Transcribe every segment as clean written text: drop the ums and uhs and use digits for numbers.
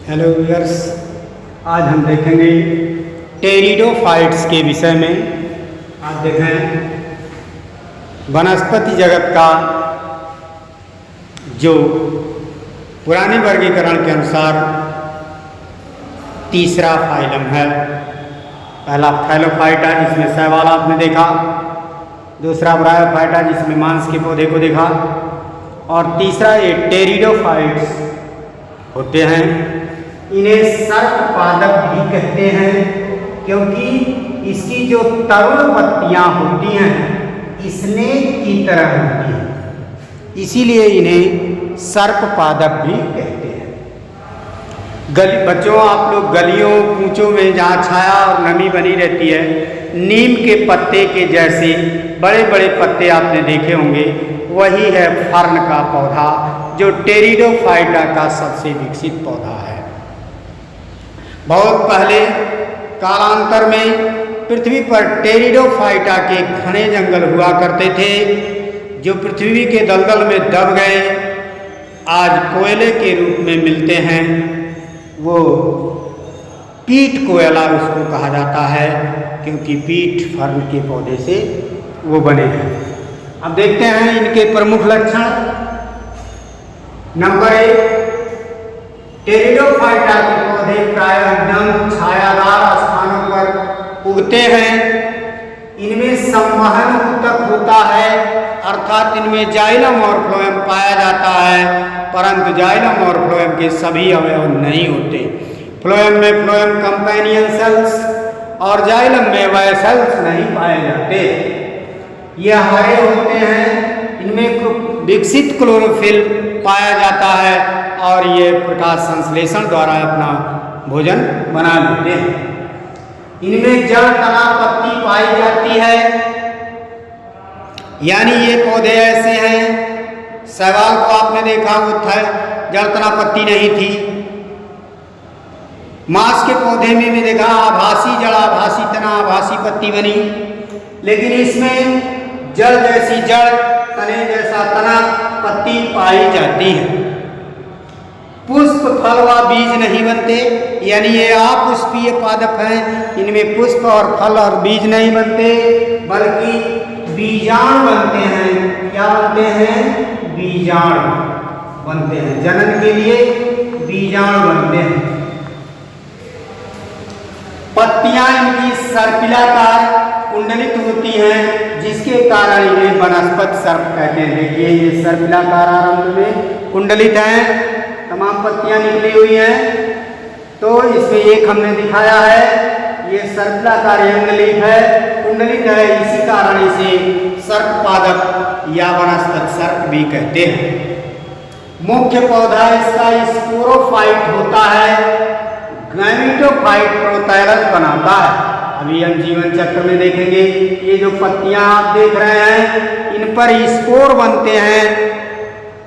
Hello viewers, आज हम देखेंगे टेरिडोफाइट्स के विषय में। आज देखें वनस्पति जगत का जो पुराने वर्गीकरण के अनुसार तीसरा फाइलम है। पहला फैलोफाइटा जिसमें शैवाल आपने देखा, दूसरा ब्रायोफाइटा जिसमें मांस के पौधे को देखा, और तीसरा ये टेरिडोफाइट्स होते हैं। इन्हें सर्पपादप भी कहते हैं क्योंकि इसकी जो तरुण पत्तियां होती हैं स्नेक की तरह होती हैं, इसीलिए इन्हें सर्पपादप भी कहते हैं। बच्चों, आप लोग गलियों कूचों में जहाँ छाया और नमी बनी रहती है, नीम के पत्ते के जैसे बड़े बड़े पत्ते आपने देखे होंगे, वही है फर्न का पौधा जो टेरिडोफाइटा का सबसे विकसित पौधा है। बहुत पहले कालांतर में पृथ्वी पर टेरिडोफाइटा के घने जंगल हुआ करते थे जो पृथ्वी के दलदल में दब गए, आज कोयले के रूप में मिलते हैं। वो पीट कोयला उसको कहा जाता है क्योंकि पीट फर्न के पौधे से वो बने हैं। अब देखते हैं इनके प्रमुख लक्षण। नंबर 1, टेरिडोफाइटा के पौधे प्रायः एकदम छायादार स्थानों पर उगते हैं। इनमें संवहन ऊतक होता है, अर्थात इनमें जाइलम और फ्लोएम पाया जाता है, परंतु जाइलम और फ्लोएम के सभी अवयव नहीं होते। फ्लोएम में फ्लोएम कंपेनियन सेल्स और जाइलम में वह सेल्स नहीं पाए जाते। ये हरे होते हैं, इनमें विकसित क्लोरोफिल पाया जाता है और ये प्रकाश संश्लेषण द्वारा अपना भोजन बना लेते हैं। इनमें जड़ तना पत्ती पाई जाती है, यानी ये पौधे ऐसे हैं। शैवाल को आपने देखा, वो था जड़ तना पत्ती नहीं थी। मांस के पौधे में भी देखा आभासी जड़, आभासी तना, आभासी पत्ती बनी, लेकिन इसमें जड़ जैसी जड़, तने जैसा तना, पत्ती पाई जाती है। पुष्प, फल व बीज नहीं बनते, यानी ये अपुष्पीय पादप हैं। इनमें पुष्प और फल और बीज नहीं बनते, बल्कि बीजाणु बनते हैं। क्या बनते हैं? बीजाणु बनते हैं। जनन के लिए बीजाणु बनते हैं। पत्तियां इनकी सर्पिलाकार कुंडलित होती हैं, जिसके कारण इन्हें वनस्पति सर्प कहते हैं। देखिए ये सर्पिलाकार आरंभ में कुंडलित हैं, तमाम पत्तियां निकली हुई हैं। तो इसमें एक हमने दिखाया है, ये सर्पिलाकार यंग लीफ है, कुंडलित है, इसी कारण इसे सर्पपादप या वनस्पति सर्प भी कहते हैं। मुख्य पौधा इसका स्पोरोफाइट होता है, गैमेटोफाइट प्रोटैलस बनाता है। अभी हम जीवन चक्र में देखेंगे, ये जो पत्तियां आप देख रहे हैं इन पर स्पोर बनते हैं,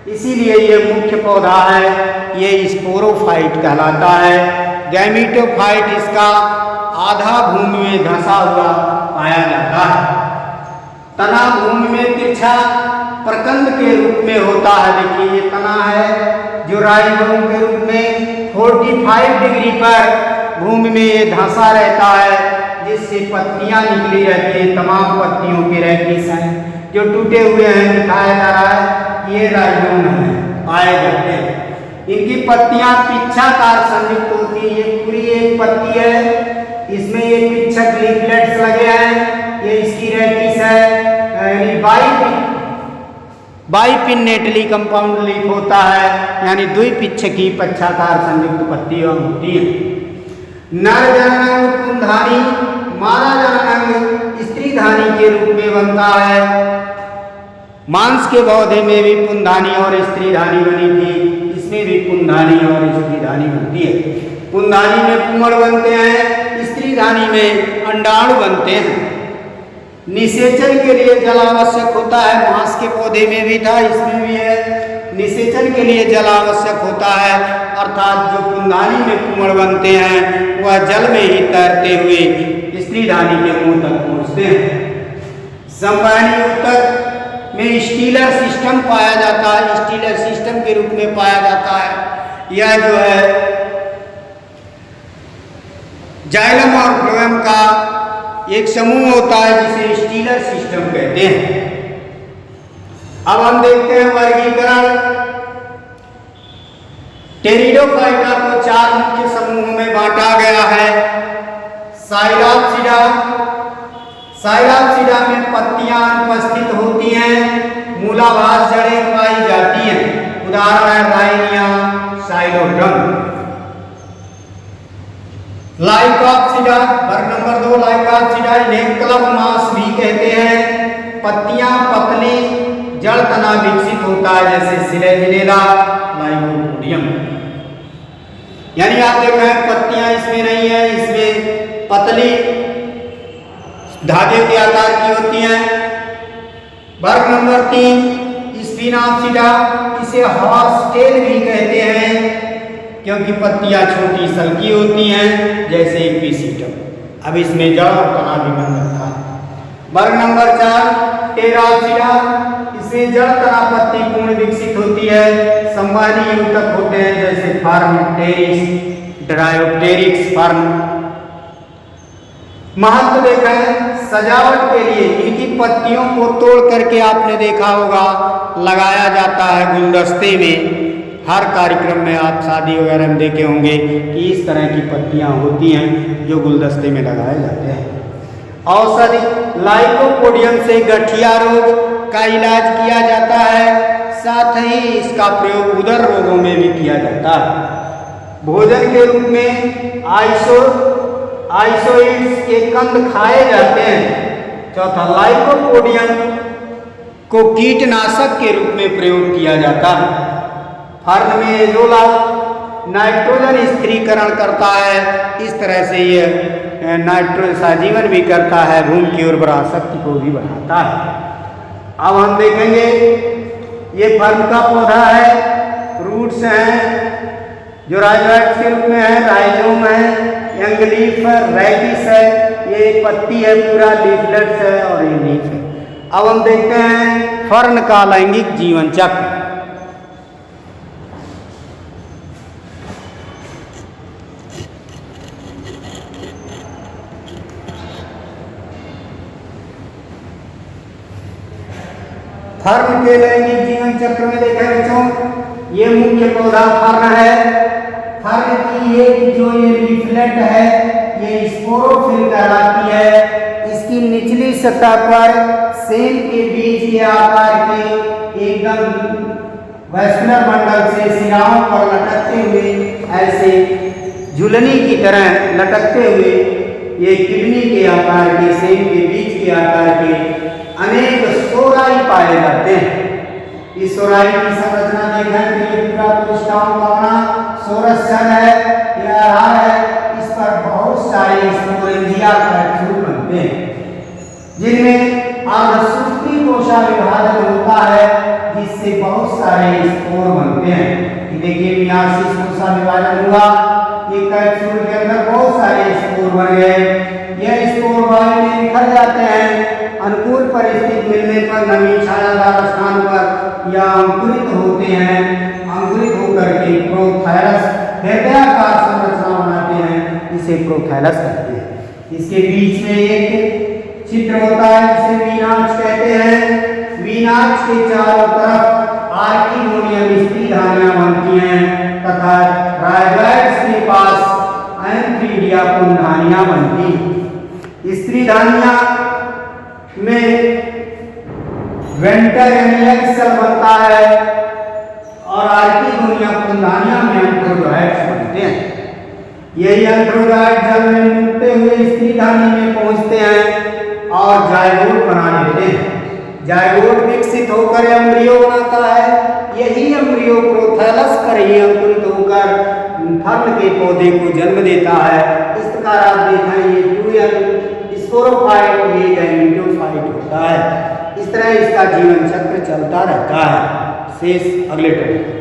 इसीलिए ये मुख्य पौधा है। ये स्पोरोफाइट कहलाता है। गैमेटोफाइट इसका आधा भूमि में धंसा हुआ पाया जाता है। तना भूमि में तिरछा प्रकंद के रूप में होता है। देखिए ये तना है जो राइजोम के रूप में 45 डिग्री पर भूमि में ये धंसा रहता है, जिससे पत्तियां निकली रहती हैं। तमाम पत्तियों के रेडिस हैं जो टूटे हुए हैं, दिखाया जा रहा है, ये राइजोम है, पाए जाते हैं। इनकी पत्तियां पिच्छाकार संयुक्त होती है। ये पूरी एक पत्ती है, इसमें ये पिच्छक लीफलेट्स लगे हैं, ये इसकी रेडिस है, यानी बाइपिन्नेटली कंपाउंड लीफ होता है, यानी द्विपिच्छकी पच्छाकार संयुक्त पत्तियां होती है। नर जननांग पुंधानी, मादा जननांग स्त्रीधानी के रूप में बनता है। मांस के पौधे में भी पुंधानी और स्त्रीधानी बनी थी, इसमें भी पुंधानी और स्त्रीधानी बनती है। पुंधानी में पुंगड़ बनते हैं, स्त्रीधानी में अंडाणु बनते हैं। निषेचन के लिए जल आवश्यक होता है। मांस के पौधे में भी था, इसमें भी है। निषेचन के लिए जल आवश्यक होता है, अर्थात जो पुंधानी में पुंगड़ बनते हैं वह जल में ही तैरते हुए स्त्रीधानी के मुंह तक पहुँचते हैं। संवहनी ऊतक में स्टीलर सिस्टम पाया जाता है, स्टीलर सिस्टम के रूप में पाया जाता है। यह जो है जाइलम और फ्लोएम का एक समूह होता है जिसे स्टीलर सिस्टम कहते हैं। अब हम देखते हैं वर्गीकरण। टेरिडोफाइटा को 4 मुख्य समूहों में बांटा गया है। साइराप्सिडा, साइराप्सिडा में पत्तियां अनुपस्थित होती हैं, मूलाभास जड़ें पाई जाती हैं। उदाहरण है राइनिया, साइलोड्रम। लाइकॉप्सिडा, वर्ग नंबर 2 लाइकॉप्सिडा, इन्हें क्लब मास भी कहते हैं। पत्तियां पतली, जड़ तना विकसित होता है जैसे सिलेजिनेला, लाइकोपोडियम। यानी आप देख रहे हैं पत्तियां इसमें नहीं है, इसमें पतली धागे के आकार की होती हैं। वर्ग नंबर 3 स्पिनाप्सिडा, इसे हॉर्स टेल भी कहते हैं क्योंकि पत्तियां छोटी सल्की होती हैं जैसे एपिसीटम। अब इसमें जड़ और तना भी बन रखा है। वर्ग नंबर 4 टेराप्सिडा, इसमें जड़ तना पत्ती पूर्ण विकसित होती है। संवहनी यूतक होते हैं जैसे फर्न, टेरिस, ड्रायोप्टेरिक्स फर्न। महत्व देखा है सजावट के लिए इनकी पत्तियों को तोड़ करके आपने देखा होगा लगाया जाता है गुलदस्ते में। हर कार्यक्रम में आप शादी वगैरह में देखे होंगे कि इस तरह की पत्तियां होती हैं जो गुलदस्ते में लगाए जाते हैं। औषधि, लाइकोपोडियम से गठिया रोग का इलाज किया जाता है, साथ ही इसका प्रयोग उदर रोगों में भी किया जाता है। भोजन के रूप में आइसोइड्स के कंद खाए जाते हैं। चौथा, लाइकोपोडियम को कीटनाशक के रूप में प्रयोग किया जाता है। फर्न में एजोला नाइट्रोजन स्थिरीकरण करता है, इस तरह से यह नाइट्रोजन सहजीवन भी करता है, भूमि की उर्वरा शक्ति को भी बढ़ाता है। अब हम देखेंगे ये फर्न का पौधा है, रूट्स हैं जो राइजोइड्स के रूप में है, राइजोम है, यंग लीफ है, रैडिस है, ये पत्ती है पूरा, लीफलेट्स है और ये लीफ है। अब हम देखते हैं फर्न का लैंगिक जीवन चक्र। फर्न के लैंगिक जीवन चक्र में देखें बच्चों, ये मुख्य पौधा फर्न है। फर्न की जो ये लीफलेट है ये स्पोरोफिल कहलाती है। इसकी निचली सतह पर सेल के बीज के आकार के एकदम वैस्कुलर बंडल से सिराओं पर लटकते हुए ऐसे झुलनी की तरह लटकते हुए ये किडनी के आकार के, सेल के बीज के आकार के अनेक सोराई पाए जाते हैं। इस सोराई की संरचना देखें तो ये पूरा कोशिकाओं का बना सोरस छड़ है, यह आधार है। इस पर बहुत सारे स्पोरेंजिया कैप्सूल बनते हैं जिनमें अर्धसूत्री कोशा विभाजन होता है जिससे बहुत सारे स्पोर बनते हैं। देखिए मियासिस कोशा विभाजन हुआ, ये कैप्सूल के अंदर बहुत सारे स्पोर बन गए। यह स्पोर वायु में निखर जाते हैं। अनुकूल परिस्थिति मिलने पर नमी छायादार स्थान पर या अंकुरित होते हैं। अंकुरित होकर के प्रोथैलस हृदयाकार संरचना बनाते हैं, इसे प्रोथैलस कहते हैं। इसके बीच में एक छिद्र होता है जिसे वीनाक्ष कहते हैं। वीनाक्ष के चारों तरफ आर्किगोनियम स्त्रीधानियां बनती हैं तथा राइजोइड्स के पास एंथ्रीडिया पुंधानियां बनती हैं। स्त्रीधानियां में वेंटर एग सेल बनता है और आर्किगोनिया पुंधानिया में एंथ्रोजाइट्स बनते हैं। यही एंथ्रोजाइट जल में डूबते हुए स्त्रीधानी में पहुंचते हैं और जायगोट बना लेते हैं। जायगोट विकसित होकर एम्ब्रियो बनाता है। यही एम्ब्रियो प्रोथैलस कर ही अंकुरित होकर फर्न के पौधे को जन्म देता है। इस प्रकार आप देखें ये ट्यूयल स्पोरोफाइट, ये गैमेटोफाइट होता है। इस तरह इसका जीवन चक्र चलता रहता है। शेष अगले टॉपिक।